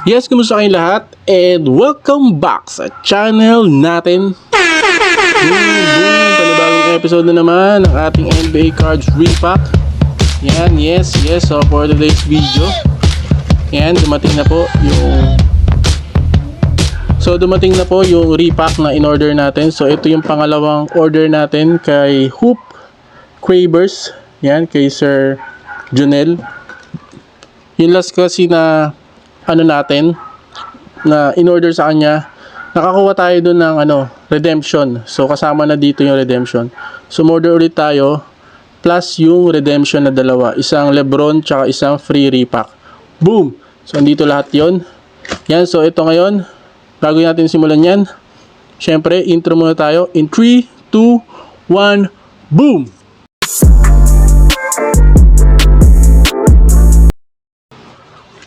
Yes, kumusta kayong lahat? And welcome back sa channel natin. Boom! Panibagong episode na naman ng ating NBA Cards Repack. Yan, yes. So for today's video, yan, dumating na po yung repack na in-order natin. So ito yung pangalawang order natin kay Hoop Cravers. Yan, kay Sir Junel. Yung last kasi na natin na in-order sa kanya, nakakuha tayo dun ng redemption. So kasama na dito yung redemption. So order ulit tayo plus yung redemption na dalawa, isang Lebron tsaka isang free repack. Boom! So andito lahat yon. Yan, so ito ngayon, bago natin simulan yan, syempre intro muna tayo in 3, 2, 1, boom!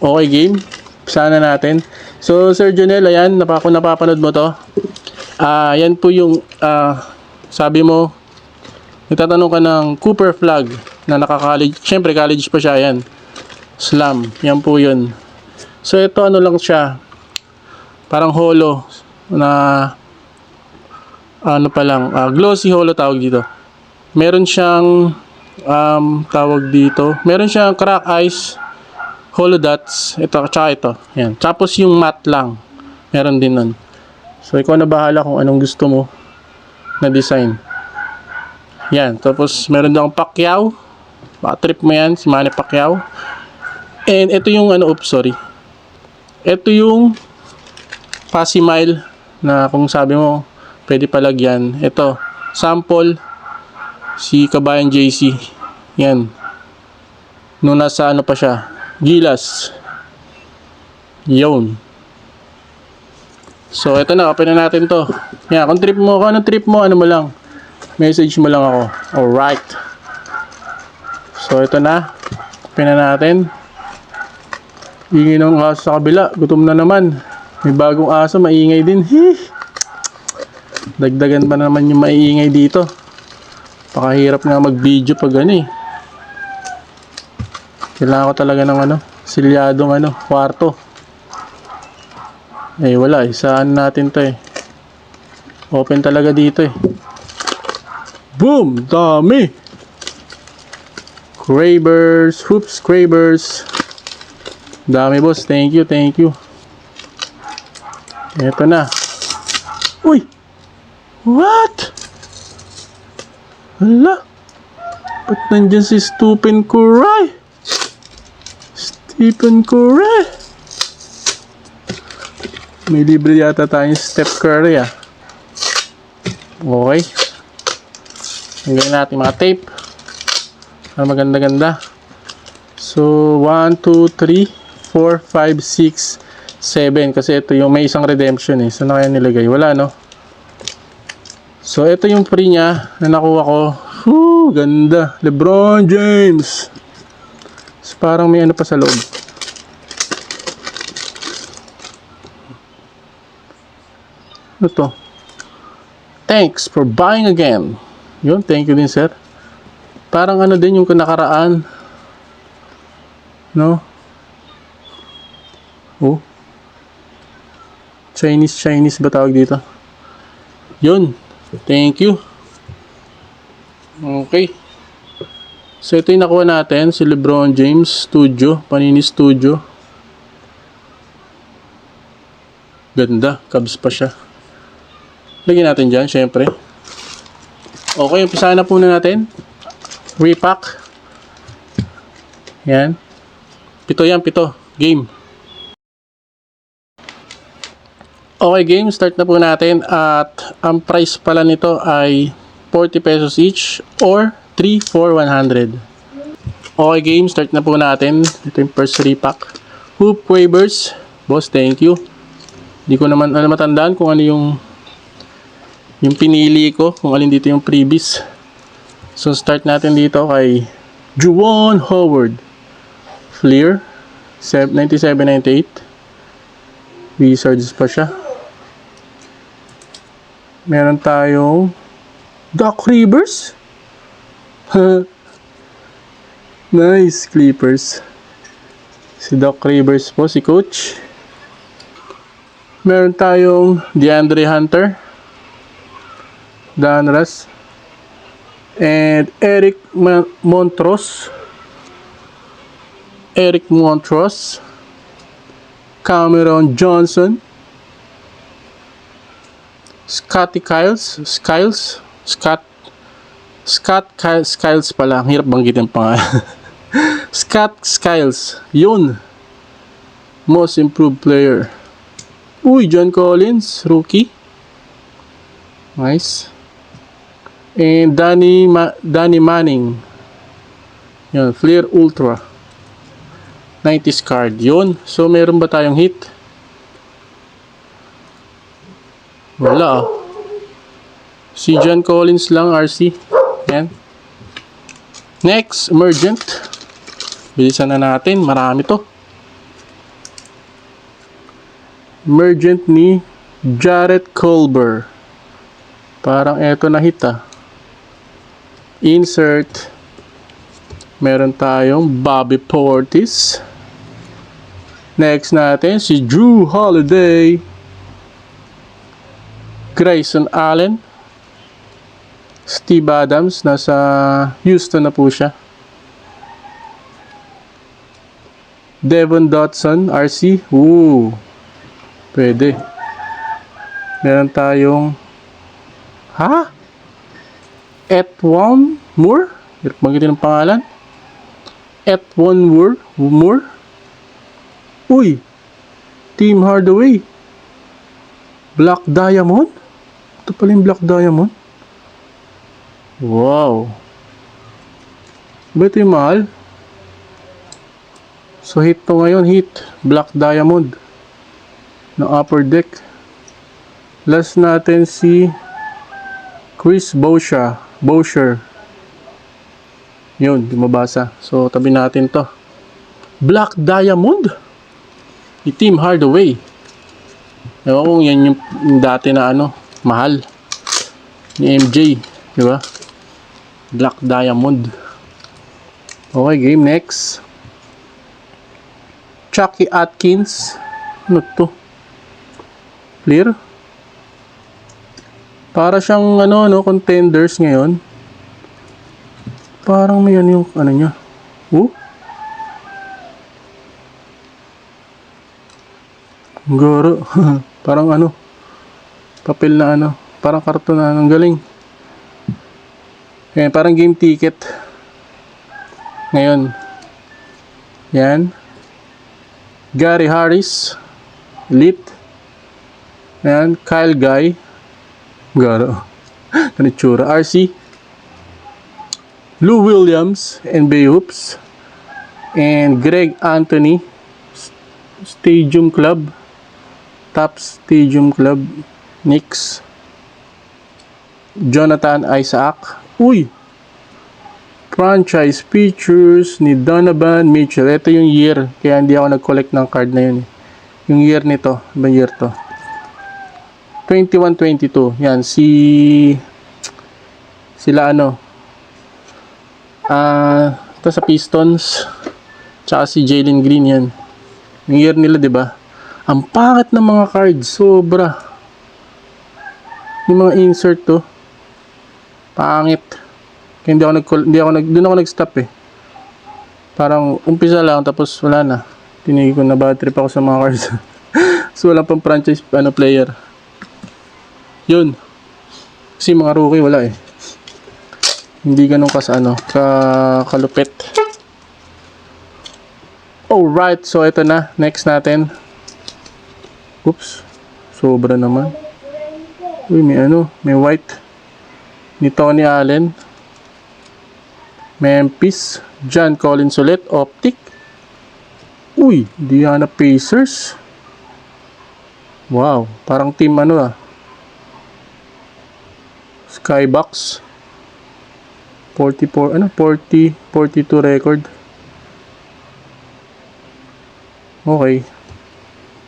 Okay, game. Sana natin. So, Sir Junel, ayan, napapanood mo to. Yan po yung, sabi mo, nagtatanong ka ng Cooper flag na naka-college. Siyempre, college pa siya, yan. Slam. Yan po yun. So, ito lang siya. Parang holo na, glossy holo tawag dito. Meron siyang, tawag dito, meron siyang crack ice, holo dots, ito, tsaka ito. Yan. Tapos yung matte lang, meron din nun. So, ikaw na bahala kung anong gusto mo na design. Yan. Tapos, meron din akong Pacquiao. Baka trip mo yan, si Manny Pacquiao. And ito yung, ito yung Pasimile na kung sabi mo, pwede palagyan. Ito, sample, si Kabayan JC. Yan. Nung nasa pa siya, Gilas. Yun. So, ito na. Open na natin to. Yan. Kung anong trip mo, ano mo lang. Message mo lang ako. Alright. So, ito na. Open na natin. Ingay ng aso sa kabila. Gutom na naman. May bagong aso. Maingay din. Dagdagan pa naman yung maingay dito. Pakahirap nga mag-video pag Kailangan ko talaga ng silyadong kwarto. Wala. Saan natin to Open talaga dito Boom! Dami! Cravers, Hoops Cravers. Dami, boss. Thank you. Eto na. Uy! What? Hala? Ba't nandyan si Stephen Curry? May libre yata tayong Steph Curry Okay. Hanggang natin mga tape. Maganda-ganda. So, 1, 2, 3, 4, 5, 6, 7. Kasi ito yung may isang redemption Saan na kaya nilagay? Wala, no? So, ito yung free niya na nakuha ko. Ganda. LeBron James. So, parang may pa sa loob. Ano to? Thanks for buying again. Yun, thank you din, sir. Parang din yung nakaraan. No? Oh. Chinese ba tawag dito? Yun. Thank you. Okay. So, ito yung nakuha natin, si LeBron James Studio, Panini Studio. Ganda, Cubs pa siya. Lagyan natin dyan, syempre. Okay, umpisahan na po natin. Repack. Yan. 7 Game. Okay, game. Start na po natin. At ang price pala nito ay 40 pesos each or 3 for 100. Okay, game. Start na po natin. Ito yung first repack. Hoop Cravers. Boss, thank you. Hindi ko naman matandaan kung ano yung pinili ko. Kung alin dito yung previous. So, start natin dito kay Juwan Howard. Fleer. 97-98. Wizards pa siya. Meron tayong Doc Rivers. Nice, Clippers. Si Doc Rivers po, si Coach. Meron tayong DeAndre Hunter, Donruss, and Eric Montross, Cameron Johnson, Scott Skiles pala. Ang hirap banggitin pa nga. Scott Skiles. Yun. Most improved player. Uy, John Collins. Rookie. Nice. And Danny Manning. Yun. Fleer Ultra. 90s card. Yun. So, meron ba tayong hit? Wala ah. Si John Collins lang, RC. Yan. Next, emergent. Bilisan na natin. Marami to. Emergent ni Jarrett Culver. Parang eto na hit ah. Insert. Meron tayong Bobby Portis. Next natin, si Drew Holiday. Grayson Allen. Steve Adams, nasa Houston na po siya. Devon Dotson, RC. Pwede. Meron tayong Etwan Moore. Magitin ang pangalan. Etwan Moore. Uy! Team Hardaway. Black Diamond. Ito pala yung Black Diamond. Wow. Ba ito yung mahal? So hit to ngayon, hit. Black Diamond. Na upper deck. Last natin si Chris Boucher. Yun, di mabasa. So tabi natin to. Black Diamond. Ni Team Hardaway. Ewan kung yan yung dati na mahal. Ni MJ. Diba? Black Diamond. Okay, game next. Chucky Atkins. Ano to? Clear? Para siyang contenders ngayon. Parang may yung niya. Goro. Parang papel na parang karton na. Ang galing. Ayan, parang game ticket. Ngayon. Yan. Gary Harris. Elite. Ayan. Kyle Guy. Garo. Kanitsura. RC. Lou Williams. NBA Hoops. And Greg Anthony. Stadium Club. Top Stadium Club. Knicks. Jonathan Isaac. Uy! Franchise features ni Donovan Mitchell. Ito yung year. Kaya hindi ako nag-collect ng card na yun. Yung year nito. Ibang year to. 21-22. Yan. Sila ito sa Pistons. Tsaka si Jalen Green yan. Yung year nila, diba? Ang pangit ng mga cards. Sobra. Yung mga insert to. Pangit. Kaya doon ako nag-stop eh. Parang umpisa lang tapos wala na. Tinigil ko na bad trip ako sa mga cards. So wala pang franchise player. Yun. Kasi mga rookie wala eh. Hindi ganun kalupit. Alright, so ito na. Next natin. Oops. Sobra naman. Uy, may white. Ni Tony Allen. Memphis. John Collins ulit. Optic. Uy, Diana Pacers. Wow, parang team Skybox. 42 record. Okay.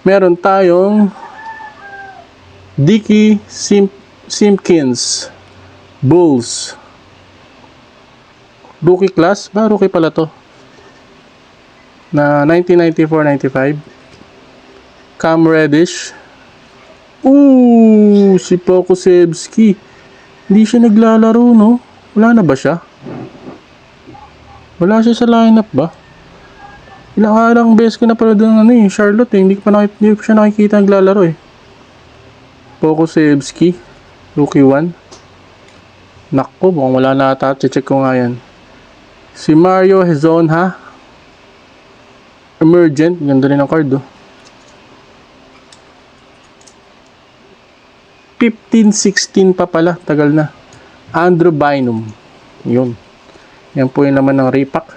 Meron tayong Dicky Simpkins. Bulls. Rookie class. Rookie pala to. Na 1994-95. Cam Reddish. Si Pokusevski. Hindi siya naglalaro, no? Wala na ba siya? Wala siya sa lineup ba? Ilang arang beses ko na pala doon Charlotte eh. Hindi ko siya nakikita naglalaro eh. Pokusevski. Rookie 1. Nakko, mukhang wala na ata. Check ko nga yan. Si Mario Hezonja. Emergent. Ganda rin ang card oh. 15-16 pa pala. Tagal na. Andrew Bynum. Yun. Yan po yun naman ng repack.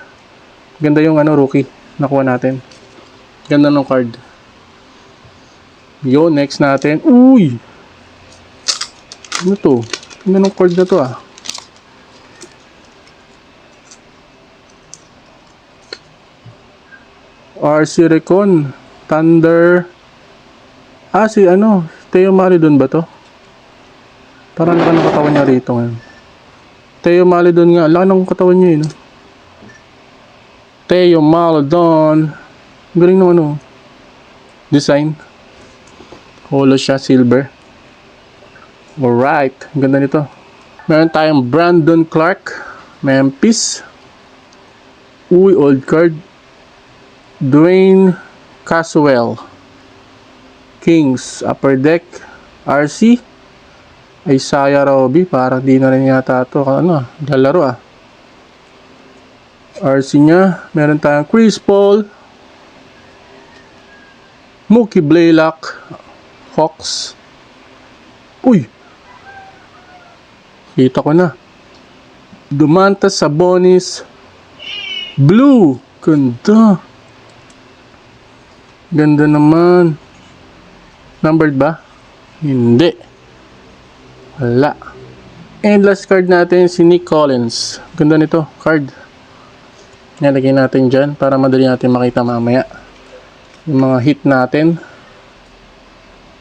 Ganda yung rookie. Nakuha natin. Ganda ng card. Yun, next natin. Uy! Ano to? Ganda ng card na to ah. RC Recon. Thunder. Si Theo Maridon ba to? Parang laki ng katawan niya rito ngayon. Theo Maridon nga. Laki ng katawan niya no? Theo Maridon. Galing ng design. Holo siya, silver. Alright. Ganda nito. Meron tayong Brandon Clark. Memphis. Old card. Dwayne Caswell. Kings. Upper Deck. RC. Isaiah Roby. Parang di na rin yata ito. Lalaro RC niya. Meron tayong Chris Paul. Mookie Blaylock. Hawks. Kita ko na. Domantas Sabonis. Blue. Ganda. Ganda naman. Numbered ba? Hindi. Wala. And last card natin si Nick Collins. Ganda nito. Card. Nilagay natin dyan para madali natin makita mamaya. Yung mga hit natin.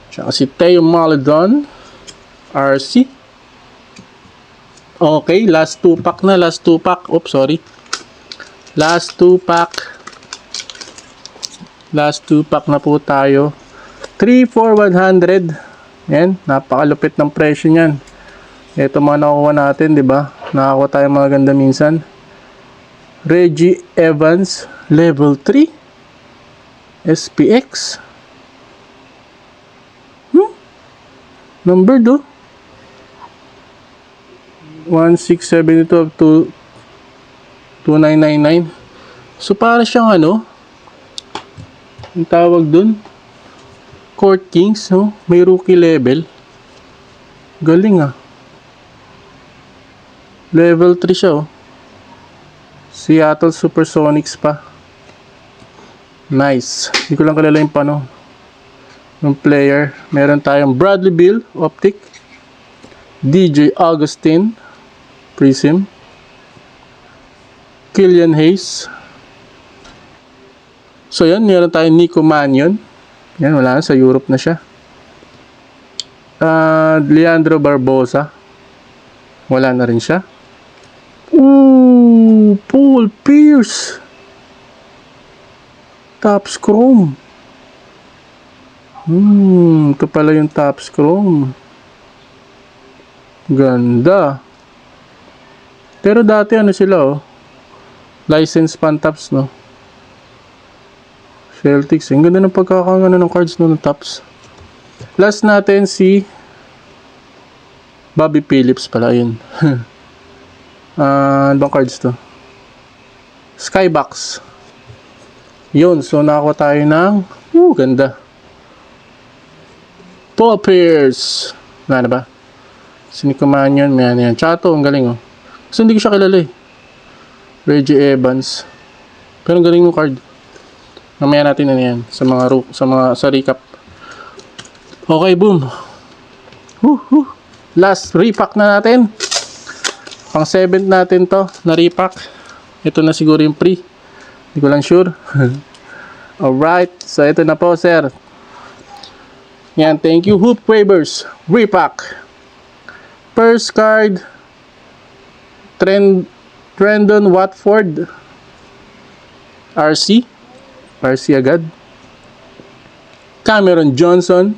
Tsaka si Theo Maledon. RC. Okay. Last 2 pack na. Last 2 pack. Oops, sorry. Last 2 pack. Last 2 pack na po tayo. 3 for 100. Yan. Napakalupit ng presyo niyan. Ito mga nakuha natin, di ba? Nakakuha tayo mga ganda minsan. Reggie Evans. Level 3. SPX. Number 1672 to 2999. So para siyang ang tawag dun, Court Kings, no? May rookie level. Galing Level 3 siya Seattle Supersonics pa. Nice. Hindi ko lang kilala yung player. Meron tayong Bradley Beal, Optic. DJ Augustine, Prism. Killian Hayes. So yan, meron tayong Nico Mannion. Yan, wala na, sa Europe na siya. Leandro Barbosa. Wala na rin siya. Paul Pierce. Topps Chrome. Ito pala yung Topps Chrome. Ganda. Pero dati sila license pan-Topps, no? Celtics. Ang ganda ng pagkakangano ng cards ng Topps. Last natin si Bobby Phillips pala. Yun. Ano bang cards to? Skybox. Yun. So, nakakuha tayo ng ganda. Paul Pierce. Wala na ba? Sinikumaan yun. May yan. Chato. Ang galing Kasi hindi ko siya kilala Reggie Evans. Pero ang galing ng card. Mamaya natin yan. Sa recap. Okay, boom. Last repack na natin. Pang 7th natin to na repack. Ito na siguro yung pre. Hindi ko lang sure. Alright. So, ito na po, sir. Yan. Thank you, Hoop Wavers. Repack. First card. Trendon Watford. RC. RC agad. Cameron Johnson.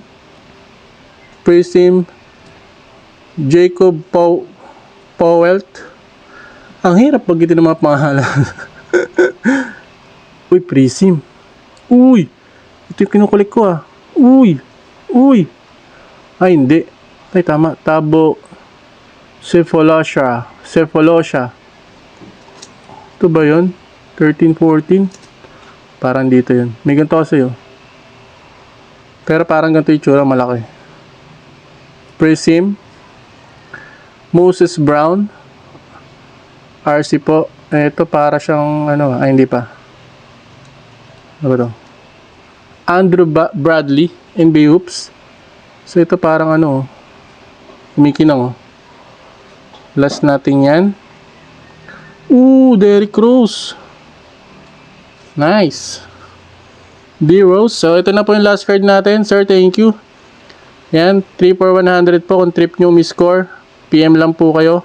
Prism, Jacob Powelt. Ang hirap pag ito ng mga pangalan. Uy, Prism. Uy, ito yung kinukulik ko ah. Uy. Ay, hindi. Ay, tama. Tabo. Cephalosia. Ito ba yun? 13, 14? Parang dito yun. May ganito kasi yun. Pero parang ganito yung tsura, malaki. Prism. Moses Brown. RC po. Ito para siyang, hindi pa. Ano ba ito? Andrew Bradley, NBA Hoops. So, ito parang kumikinang Last natin yan. Derrick Rose. Nice. D. Rose. So, ito na po yung last card natin. Sir, thank you. Yan, 3 for 100 po. Kung trip nyo score, PM lang po kayo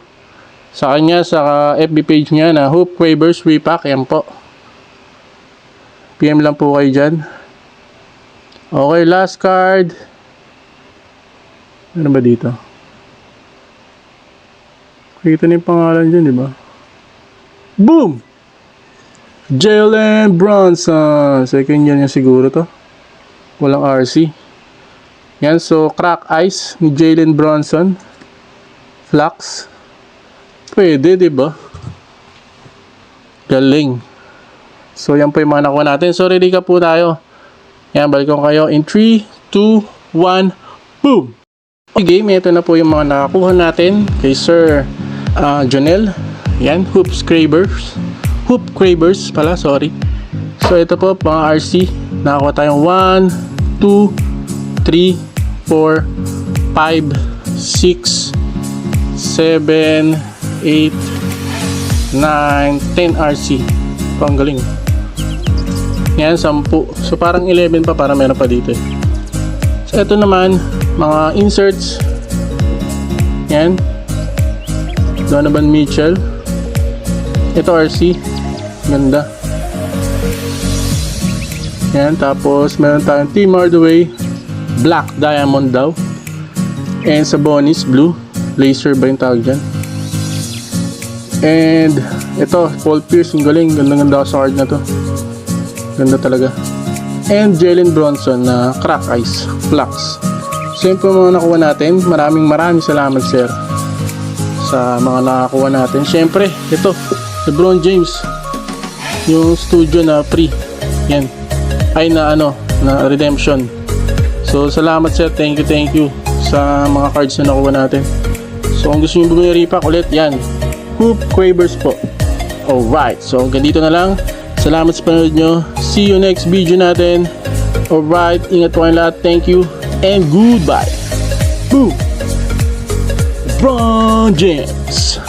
sa kanya, sa FB page niya na Hoop Quavers Repack. Yan po. PM lang po kayo dyan. Okay, last card. Ano ba dito? Kita na yung pangalan dyan, di ba? Boom! Jalen Brunson. Second year niya siguro to. Walang RC. Yan, so crack ice ni Jalen Brunson. Flux. Pwede, di ba? Galing. So, yan po yung mga nakuha natin. So, ready ka po tayo. Yan, balik ko kayo in 3, 2, 1, boom! Okay, game. Ito na po yung mga nakakuha natin kay Sir Jonel. Yan, Hoop Cravers pala, sorry. So, ito po, mga RC. Nakakuha tayong 1, 2, 3, 4, 5, 6, 7, 8, 9, 10 RC. Ang galing. Yan, 10. So, parang 11 pa para meron pa dito. So, ito naman, mga inserts. Yan. Donovan Mitchell. Ito RC. Ganda. Yan, tapos meron tayong Tim Hardaway. Black Diamond daw. And Sabonis, blue. Laser ba yung tawag dyan? And ito, Paul Pierce, yung galing. Ganda-ganda sa card na to. Ganda talaga. And Jalen Brunson na crack ice, flux. So yun po mga nakuha natin. Maraming salamat sir sa mga nakakuha natin. Syempre, ito, LeBron James. Yung studio na free. Yan. Ay na redemption. So salamat sir. Thank you sa mga cards na nakuha natin. So kung gusto nyo bumili repack ulit, yan. Hoop Quavers po. Alright. So hanggang dito na lang. Salamat sa panonood nyo. See you next video natin. Alright. Ingat po kayong lahat. Thank you. And goodbye. Boom. LeBron James.